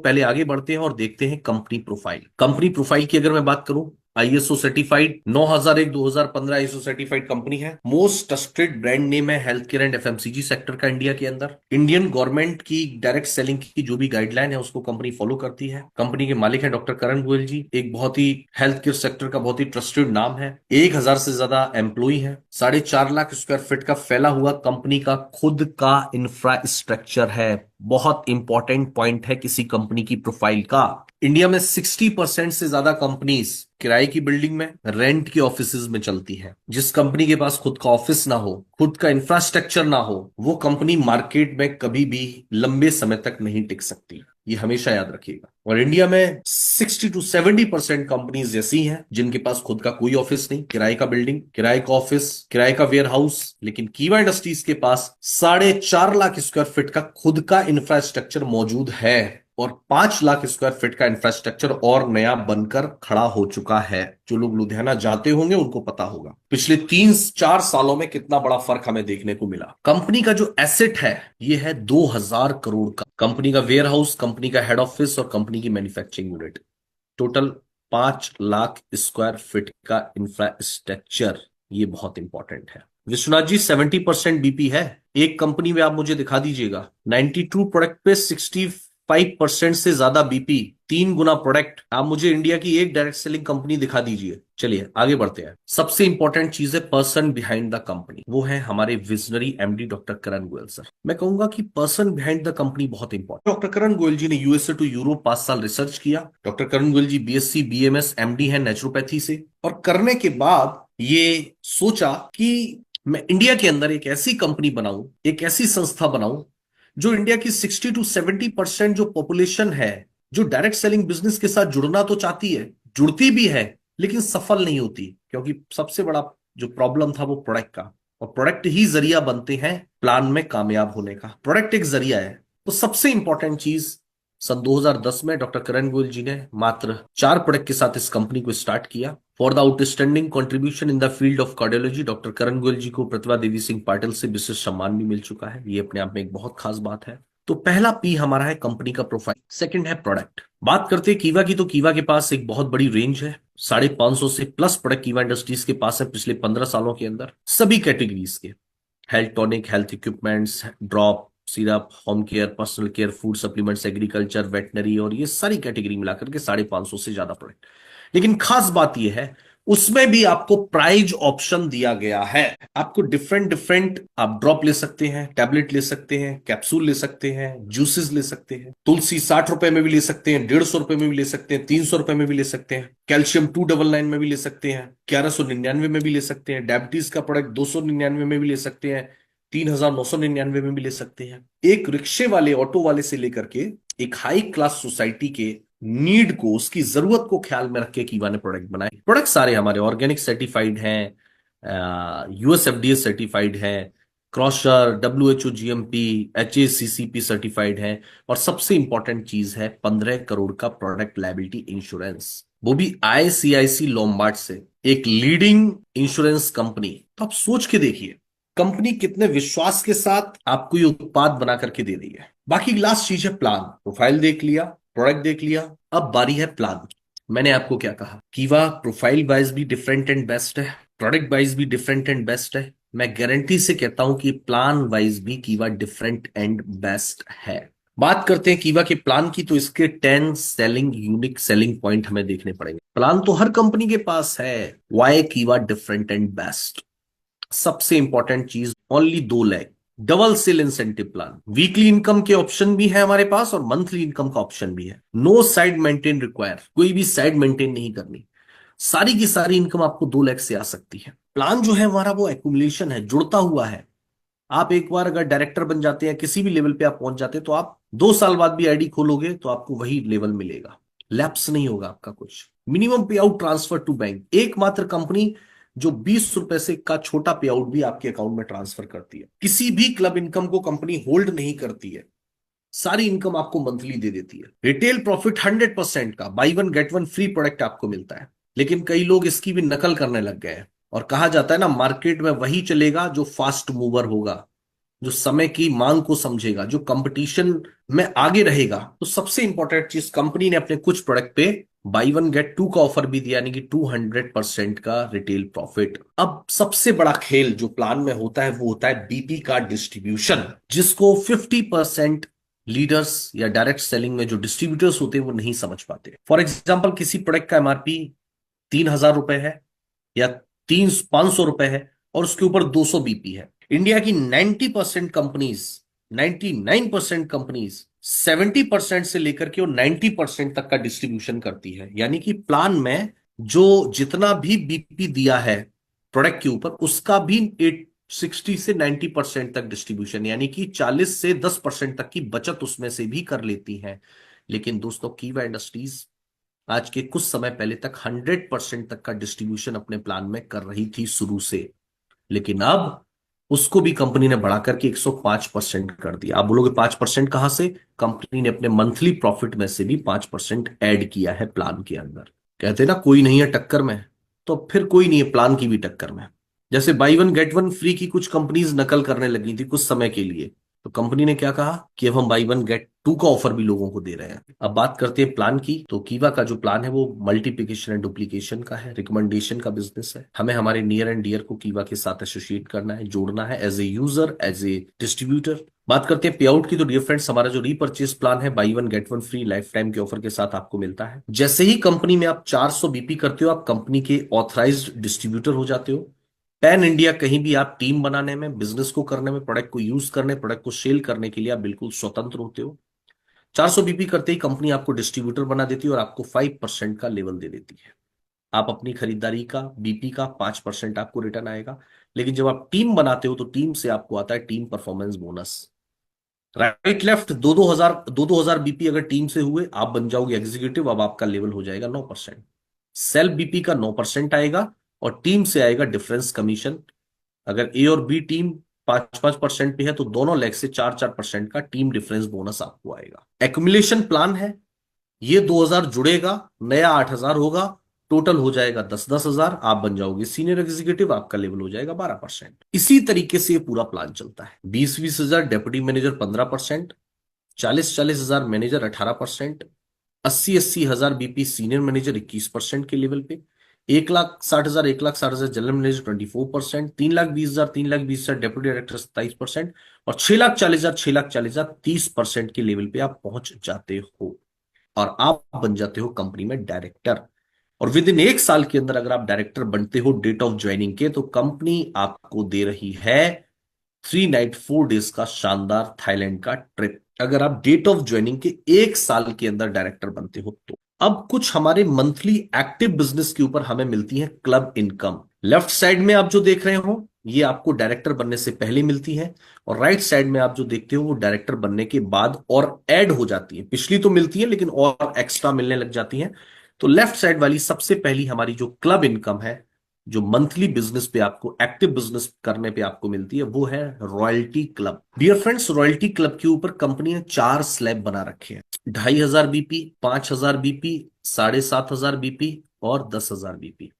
पहले आगे बढ़ते हैं और देखते हैं कंपनी प्रोफाइल। कंपनी प्रोफाइल की अगर मैं बात करूं, ISO certified 9001 2015 ISO certified company है। मोस्ट ट्रस्टेड ब्रांड नेम है health care and FMCG sector का इंडिया के अंदर। इंडियन गवर्नमेंट की डायरेक्ट सेलिंग की जो भी गाइडलाइन है उसको कंपनी फॉलो करती है। कंपनी के मालिक है डॉक्टर करण गोयल जी, एक बहुत ही हेल्थ केयर सेक्टर का बहुत ही ट्रस्टेड नाम है। 1000 से ज्यादा एम्प्लॉय है। 4.5 लाख स्क्वायर फीट का फैला हुआ कंपनी का खुद का इंफ्रास्ट्रक्चर है। बहुत इंपॉर्टेंट पॉइंट है किसी कंपनी की प्रोफाइल का। इंडिया में 60% से ज्यादा कंपनीज किराए की बिल्डिंग में, रेंट की ऑफिसेज में चलती है। जिस कंपनी के पास खुद का ऑफिस ना हो, खुद का इंफ्रास्ट्रक्चर ना हो, वो कंपनी मार्केट में कभी भी लंबे समय तक नहीं टिक सकती। ये हमेशा याद रखिएगा। और इंडिया में 60 to 70% कंपनीज ऐसी हैं जिनके पास खुद का कोई ऑफिस नहीं, किराए का बिल्डिंग, किराए का ऑफिस, किराए का वेयर हाउस। लेकिन कीवा इंडस्ट्रीज के पास 4.5 लाख स्क्वायर फीट का खुद का इंफ्रास्ट्रक्चर मौजूद है और 5 लाख स्क्वायर फीट का इंफ्रास्ट्रक्चर और नया बनकर खड़ा हो चुका है। जो लोग लुधियाना जाते होंगे उनको पता होगा पिछले 3-4 सालों में कितना बड़ा फर्क हमें देखने को मिला। कंपनी का जो एसेट है ये है 2000 करोड़ का। कंपनी का वेयर हाउस, कंपनी का हेड ऑफिस और कंपनी की manufacturing unit, total 5 lakh square feet का इंफ्रास्ट्रक्चर। ये बहुत इंपॉर्टेंट है। विश्वनाथ जी, 70% बीपी है। एक कंपनी में आप मुझे दिखा दीजिएगा 92 प्रोडक्ट पे 65% से ज्यादा बीपी, 3 गुना प्रोडक्ट। आप मुझे इंडिया की एक डायरेक्ट सेलिंग कंपनी दिखा दीजिए। चलिए आगे बढ़ते हैं। सबसे इंपॉर्टेंट चीज है पर्सन बिहाइंड द कंपनी, वो है हमारे visionary MD doctor Karan Goyal sir. मैं कहूंगा कि पर्सन बिहाइंड द कंपनी बहुत इंपॉर्टेंट। डॉक्टर करण गोयल जी ने यूएसए टू यूरोप 5 साल रिसर्च किया। डॉक्टर करण गोयल जी बीएससी बीएमएस एमडी है नेचुरोपैथी से। और करने के बाद ये सोचा कि मैं इंडिया के अंदर एक ऐसी कंपनी बनाऊं, एक ऐसी संस्था बनाऊं जो इंडिया की 60 to 70% जो पॉपुलेशन है, जो डायरेक्ट सेलिंग बिजनेस के साथ जुड़ना तो चाहती है, जुड़ती भी है, लेकिन सफल नहीं होती। क्योंकि सबसे बड़ा जो प्रॉब्लम था वो प्रोडक्ट का, और प्रोडक्ट ही जरिया बनते हैं प्लान में कामयाब होने का। प्रोडक्ट एक जरिया है। तो सबसे इंपॉर्टेंट चीज, सन 2010 में डॉक्टर करण गोयल जी ने मात्र 4 प्रोडक्ट के साथ इस कंपनी को स्टार्ट किया। For the outstanding contribution in the field of cardiology doctor Karan Goyal ji को प्रतिभा देवी सिंह पाटिल से विशेष सम्मान भी मिल चुका है। ये अपने आप में एक बहुत खास बात है। तो पहला पी हमारा है कंपनी का प्रोफाइल, सेकंड है प्रोडक्ट। बात करते हैं कीवा की, तो कीवा के पास एक बहुत बड़ी रेंज है। 550 से प्लस प्रोडक्ट कीवा इंडस्ट्रीज के पास है पिछले 15 सालों के अंदर, सभी कैटेगरीज के। Health tonic, health equipments, drop, syrup, home care, personal care, food supplements, agriculture, veterinary, और ये सारी कैटेगरी मिलाकर के 550 से ज्यादा प्रोडक्ट। लेकिन खास बात यह है उसमें भी आपको प्राइज ऑप्शन दिया गया है। आपको डिफरेंट डिफरेंट, आप ड्रॉप ले सकते हैं, टैबलेट ले सकते हैं, कैप्सूल ले सकते हैं, जूसेस ले सकते हैं। तुलसी 60 रुपए में भी ले सकते हैं, 150 रुपए में भी ले सकते हैं, 300 रुपए में भी ले सकते हैं। कैल्शियम 299 में भी ले सकते हैं, 1199 में भी ले सकते हैं। डायबिटीज का प्रोडक्ट 299 में भी ले सकते हैं, 3999 में भी ले सकते हैं। एक रिक्शे वाले, ऑटो वाले से लेकर के एक हाई क्लास सोसाइटी के नीड को, उसकी जरूरत को ख्याल में रख के कीवा ने प्रोडक्ट बनाए। प्रोडक्ट सारे हमारे ऑर्गेनिक सर्टिफाइड हैं, यूएसएफडीए सर्टिफाइड हैं, क्रॉशर, डब्ल्यूएचओ जीएमपी, एचएसीसीपी सर्टिफाइड हैं। और सबसे इंपॉर्टेंट चीज है 15 करोड़ का प्रोडक्ट लायबिलिटी इंश्योरेंस, वो भी आईसीआईसी लोम्बार्ड से, एक लीडिंग इंश्योरेंस कंपनी। तो आप सोच के देखिए कंपनी कितने विश्वास के साथ आपको ये उत्पाद बना करके दे रही है। बाकी लास्ट चीज है प्लान। प्रोफाइल देख लिया, प्रोडक्ट देख लिया, अब बारी है प्लान। मैंने आपको क्या कहा, कीवा प्रोफाइल वाइज भी डिफरेंट एंड बेस्ट है, प्रोडक्ट वाइज भी डिफरेंट एंड बेस्ट है। मैं गारंटी से कहता हूं कि प्लान वाइज भी कीवा डिफरेंट एंड बेस्ट है। बात करते हैं कीवा के प्लान की, तो इसके 10 सेलिंग यूनिक सेलिंग पॉइंट हमें देखने पड़ेंगे। प्लान तो हर कंपनी के पास है, why Kiwa different and best. सबसे इंपॉर्टेंट चीज, only 2 lakh double sale incentive plan. Weekly income के ऑप्शन भी है हमारे पास और मंथली इनकम का ऑप्शन भी है। नो साइड मेंटेन रिक्वायर, कोई भी साइड मेंटेन नहीं करनी। सारी की सारी इनकम आपको 2 लाख से आ सकती है। प्लान जो है हमारा वो एक्यूमुलेशन है, जुड़ता हुआ है। आप एक बार अगर डायरेक्टर बन जाते हैं, किसी भी लेवल पे आप पहुंच जाते हैं, तो आप 2 साल बाद भी आईडी खोलोगे तो आपको वही लेवल मिलेगा, लैप्स नहीं होगा आपका कुछ। मिनिमम पे आउट ट्रांसफर टू बैंक, एकमात्र कंपनी जो 20 रुपए से का छोटा पे आउट भी आपके अकाउंट में ट्रांसफर करती है। किसी भी क्लब इनकम को कंपनी होल्ड नहीं करती है, सारी इनकम आपको मंथली दे देती है। रिटेल प्रॉफिट 100% का, by one get one free product आपको मिलता है। लेकिन कई लोग इसकी भी नकल करने लग गए हैं, और कहा जाता है ना, मार्केट में वही चलेगा जो फास्ट मूवर होगा। जो समय की मांग को समझेगा, जो कंपटीशन में आगे रहेगा। तो सबसे इंपॉर्टेंट चीज, कंपनी ने अपने कुछ प्रोडक्ट पे बाई वन गेट टू का ऑफर भी दिया, यानी कि 200% का रिटेल प्रॉफिट। अब सबसे बड़ा खेल जो प्लान में होता है वो होता है बीपी का डिस्ट्रीब्यूशन, जिसको 50% लीडर्स या डायरेक्ट सेलिंग में जो डिस्ट्रीब्यूटर्स होते हैं वो नहीं समझ पाते। फॉर एग्जाम्पल, किसी प्रोडक्ट का एमआरपी 3,000 रुपए है या 500 रुपए है और उसके ऊपर 200 बीपी है। इंडिया की 90% कंपनीज, 99% कंपनीज 70% से लेकर के और 90% तक का डिस्ट्रीब्यूशन करती है। यानी कि प्लान में जो जितना भी बीपी दिया है प्रोडक्ट के ऊपर, उसका भी 60 से 90% तक डिस्ट्रीब्यूशन, यानी कि 40 से 10% तक की बचत उसमें से भी कर लेती है। लेकिन दोस्तों, कीवा इंडस्ट्रीज आज के कुछ समय पहले तक 100% तक का डिस्ट्रीब्यूशन अपने प्लान में कर रही थी शुरू से, लेकिन अब उसको भी कंपनी ने बढ़ा करके 105% कर दिया। आप बोलोगे 5% कहां से? कंपनी ने अपने मंथली प्रॉफिट में से भी 5% ऐड किया है प्लान के अंदर। कहते ना कोई नहीं है टक्कर में, तो फिर कोई नहीं है प्लान की भी टक्कर में। जैसे by one get one free की कुछ कंपनीज नकल करने लगी थी कुछ समय के लिए, तो कंपनी ने क्या कहा कि अब हम बाई वन गेट टू का ऑफर भी लोगों को दे रहे हैं। अब बात करते हैं प्लान की, तो कीवा का जो प्लान है वो मल्टीप्लिकेशन एंड डुप्लीकेशन का है, रिकमेंडेशन का बिजनेस है। हमें हमारे नियर एंड डियर को कीवा के साथ एसोसिएट करना है, जोड़ना है as a user, as a distributor. बात करते हैं पे आउट की, तो डियर फ्रेंड्स, हमारा जो रीपर्चेज प्लान है by one get one free life time के ऑफर के साथ आपको मिलता है। जैसे ही कंपनी में आप 400 बीपी करते हो, आप कंपनी के ऑथराइज्ड डिस्ट्रीब्यूटर हो जाते हो। पैन इंडिया कहीं भी आप टीम बनाने में, बिजनेस को करने में, प्रोडक्ट को यूज करने, प्रोडक्ट को सेल करने के लिए आप बिल्कुल स्वतंत्र होते हो। 400 बीपी करते ही कंपनी आपको डिस्ट्रीब्यूटर बना देती है और आपको 5% का लेवल दे देती है। आप अपनी खरीदारी का बीपी का 5% आपको रिटर्न आएगा। लेकिन जब आप टीम बनाते हो तो टीम से आपको आता है team performance bonus. Right left दो दो हजार बीपी अगर टीम से हुए, आप बन जाओगे एग्जीक्यूटिव। अब आपका लेवल हो जाएगा 9%। सेल्फ बीपी का 9% आएगा और टीम से आएगा डिफरेंस कमीशन। अगर ए और बी टीम 5-5% पे है तो दोनों लेग से 4-4% का टीम डिफरेंस बोनस आपको आएगा। एक्युमुलेशन प्लान है, ये 2,000 जुड़ेगा, नया 8,000 होगा, टोटल हो जाएगा 10-10,000। आप बन जाओगे सीनियर एग्जीक्यूटिव, आपका लेवल हो जाएगा 12%। इसी तरीके से ये पूरा प्लान चलता है। 20-20,000 deputy manager 15%, 40-40,000 manager 18%, 80-80,000 BP senior manager 21% के लेवल पे, 1,60,000 1,60,000 जनरल मैनेजर 24%, 3,20,000 3,20,000 डेप्यूटी डायरेक्टर 27% और 6,40,000 6,40,000 30% के लेवल पे आप पहुंच जाते हो और आप बन जाते हो कंपनी में डायरेक्टर। और विद इन 1 साल के अंदर अगर आप डायरेक्टर बनते हो डेट ऑफ ज्वाइनिंग के, तो कंपनी आपको दे रही है 3 नाइट 4 डेज का शानदार थाईलैंड का ट्रिप, अगर आप डेट ऑफ ज्वाइनिंग के 1 साल के अंदर डायरेक्टर बनते हो तो। अब कुछ हमारे मंथली एक्टिव बिजनेस के ऊपर हमें मिलती है क्लब इनकम। लेफ्ट साइड में आप जो देख रहे हो ये आपको डायरेक्टर बनने से पहले मिलती है, और राइट साइड में आप जो देखते हो वो डायरेक्टर बनने के बाद और ऐड हो जाती है। पिछली तो मिलती है लेकिन और एक्स्ट्रा मिलने लग जाती है। तो लेफ्ट साइड वाली सबसे पहली हमारी जो क्लब इनकम है, जो मंथली बिजनेस पे आपको, एक्टिव बिजनेस करने पे आपको मिलती है, वो है royalty club. Dear friends, royalty club के ऊपर कंपनी ने 4 स्लैब बना रखे हैं: 2,500 बीपी, 5,000 बीपी, 7,500 बीपी और 10,000 बीपी।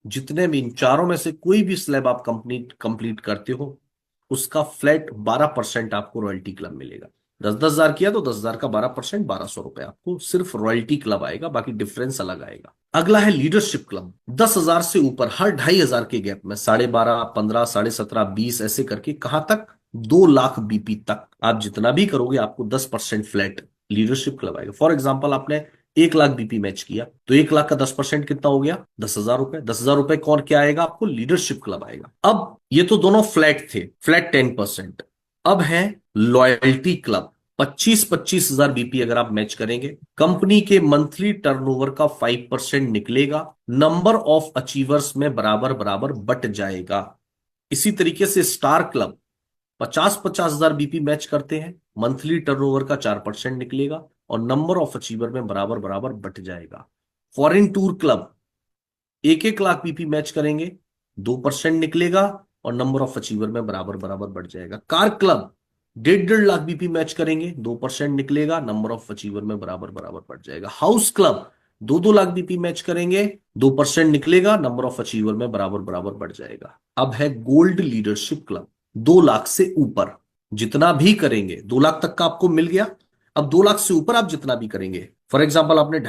जितने भी इन चारों में से कोई भी स्लैब आप कंप्लीट करते हो, उसका फ्लैट 12% आपको रॉयल्टी क्लब मिलेगा। 10-10,000 किया तो 10,000 का 12%, 1,200 रुपए आपको सिर्फ रॉयल्टी क्लब आएगा, बाकी डिफरेंस अलग आएगा। अगला है लीडरशिप क्लब। 10,000 से ऊपर हर 2,500 के गैप में 12.5, 15, 17.5, 20 ऐसे करके कहां तक, 2 लाख बीपी तक आप जितना भी करोगे आपको 10% फ्लैट लीडरशिप क्लब आएगा। फॉर एग्जाम्पल, आपने 1 लाख बीपी मैच किया तो 1 लाख का 10% कितना हो गया, 10,000 रुपए। 10,000 रुपए कौन क्या आएगा आपको, लीडरशिप क्लब आएगा। अब ये तो दोनों फ्लैट थे, फ्लैट 10%। अब है लॉयल्टी क्लब। 25-25,000 बीपी अगर आप मैच करेंगे, कंपनी के मंथली टर्नओवर का 5% निकलेगा, नंबर ऑफ अचीवर्स में बराबर बराबर बट जाएगा। इसी तरीके से स्टार क्लब 50-50,000 बीपी मैच करते हैं, मंथली टर्नओवर का 4% निकलेगा और नंबर ऑफ अचीवर में बराबर बराबर बट जाएगा। Foreign tour club 1-1 lakh BP match करेंगे, 2% निकलेगा और नंबर ऑफ अचीवर में बराबर बराबर बढ़ जाएगा। Car club 1.5-1.5 lakh BP match करेंगे, 2% निकलेगा, नंबर ऑफ अचीवर में बराबर बराबर बढ़ जाएगा। House club 2-2 lakh BP match करेंगे, 2% निकलेगा, नंबर ऑफ अचीवर में बराबर बराबर बढ़ जाएगा। अब है गोल्ड लीडरशिप क्लब, 2 लाख से ऊपर। जितना भी करेंगे 2 लाख तक का आपको मिल गया। अब 2 लाख से ऊपर आप जितना भी करेंगे, फॉर एग्जाम्पल आपने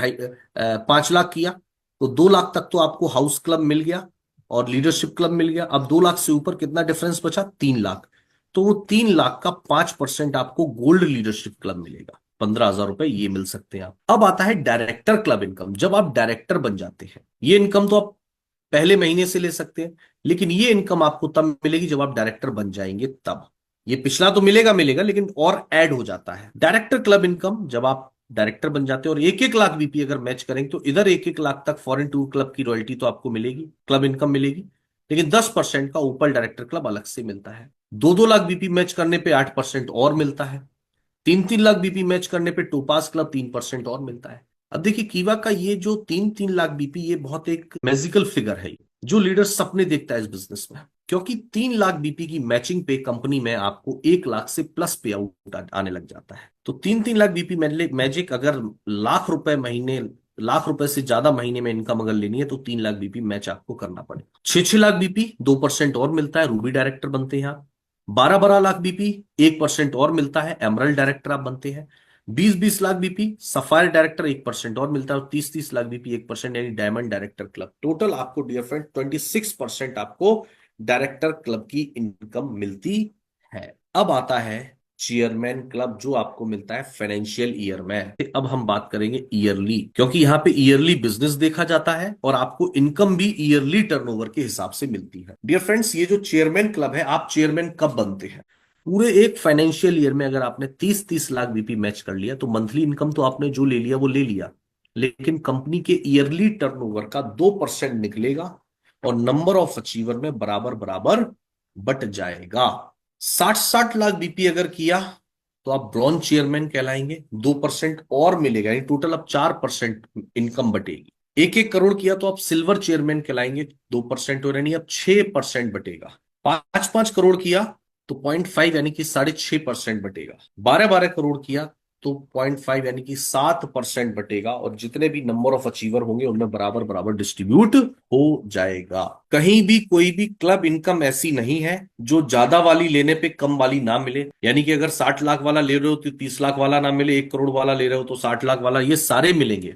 5 लाख किया, तो 2 लाख तक तो आपको हाउस क्लब मिल गया और लीडरशिप क्लब मिल गया। अब 2 लाख से ऊपर कितना डिफरेंस बचा? 3 लाख। तो वो 3 लाख का 5% आपको गोल्ड लीडरशिप क्लब मिलेगा, 15,000 रुपए ये मिल सकते हैं आप। अब आता है डायरेक्टर क्लब इनकम। जब आप डायरेक्टर बन जाते हैं, ये इनकम तो आप पहले महीने से ले सकते हैं, लेकिन ये इनकम आपको तब मिलेगी जब आप डायरेक्टर बन जाएंगे तब। ये पिछला तो मिलेगा मिलेगा, लेकिन और ऐड हो जाता है डायरेक्टर क्लब इनकम जब आप डायरेक्टर बन जाते हैं। और 1-1 लाख बीपी अगर मैच करेंगे तो इधर 1-1 लाख तक फॉरेन टूर क्लब की रॉयल्टी तो आपको मिलेगी, क्लब इनकम मिलेगी, लेकिन 10% का ऊपर डायरेक्टर क्लब अलग से मिलता है। 2-2 लाख बीपी मैच करने पे 8% और मिलता है। 3-3 लाख बीपी मैच करने पे टोपास क्लब 3% और मिलता है। अब देखिए कीवा का ये जो 3-3 लाख बीपी, ये बहुत एक मैजिकल फिगर है, जो लीडर सपने देखता है इस बिजनेस में, क्योंकि 3 लाख बीपी की मैचिंग पे कंपनी में आपको 1 लाख से प्लस पे आउट आने लग जाता है। तो 3-3 लाख बीपी मैजिक अगर लाख रुपए महीने, लाख रुपए से ज्यादा महीने में इनकम अगर लेनी है तो 3 लाख बीपी मैच आपको करना पड़ेगा। 6-6 लाख बीपी 2% और मिलता है, रूबी डायरेक्टर बनते हैं आप। 12-12 लाख बीपी 1% और मिलता है, एमरल्ड डायरेक्टर आप बनते हैं। 20-20 लाख बीपी सफायर डायरेक्टर 1% और मिलता है, और 30-30 लाख बीपी 1% यानी डायमंड डायरेक्टर क्लब। टोटल आपको डियर फ्रेंड 26% आपको डायरेक्टर क्लब की इनकम मिलती है। अब आता है चेयरमैन क्लब, जो आपको मिलता है फाइनेंशियल ईयर में। अब हम बात करेंगे ईयरली, क्योंकि यहां पे ईयरली बिजनेस देखा जाता है और आपको इनकम भी ईयरली टर्नओवर के हिसाब से मिलती है। डियर फ्रेंड्स, ये जो चेयरमैन क्लब है, आप चेयरमैन कब बनते हैं? पूरे एक फाइनेंशियल ईयर में अगर आपने 30-30 लाख बीपी मैच कर लिया तो मंथली इनकम तो आपने जो ले लिया वो ले लिया, लेकिन कंपनी के ईयरली टर्नओवर का 2% निकलेगा और नंबर ऑफ अचीवर में बराबर बराबर बट जाएगा। 60-60 लाख बीपी अगर किया तो आप ब्रॉन्ज चेयरमैन कहलाएंगे, 2% और मिलेगा, यानी टोटल अब 4% इनकम बटेगी। 1-1 करोड़ किया तो आप सिल्वर चेयरमैन कहलाएंगे, 2% और, यानी अब 6% बटेगा। 5-5 करोड़ किया तो 0.5 यानी कि 6.5% बटेगा। 12-12 करोड़ किया तो 0.5 यानी कि 7% बटेगा, और जितने भी नंबर ऑफ अचीवर होंगे उनमें बराबर बराबर डिस्ट्रीब्यूट हो जाएगा। कहीं भी कोई भी क्लब इनकम ऐसी नहीं है जो ज्यादा वाली लेने पे कम वाली ना मिले, यानी कि अगर 60 लाख वाला ले रहे हो तो 30 लाख वाला ना मिले, 1 करोड़ वाला ले रहे हो तो 60 लाख वाला, ये सारे मिलेंगे।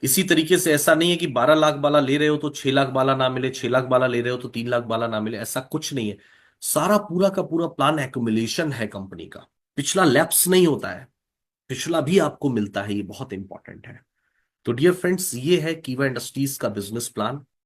इसी तरीके से ऐसा नहीं है कि 12 लाख वाला ले रहे हो तो 6 लाख वाला ना मिले, 6 लाख वाला ले रहे हो तो 3 लाख वाला ना मिले, ऐसा कुछ नहीं है। सारा पूरा का पूरा प्लान एक्यूमुलेशन है कंपनी का, पिछला लैप्स नहीं होता है, पिछला भी आपको मिलता है, ये बहुत इंपॉर्टेंट है। तो डियर फ्रेंड्स, ये है कीवा इंडस्ट्रीज का बिजनेस प्लान।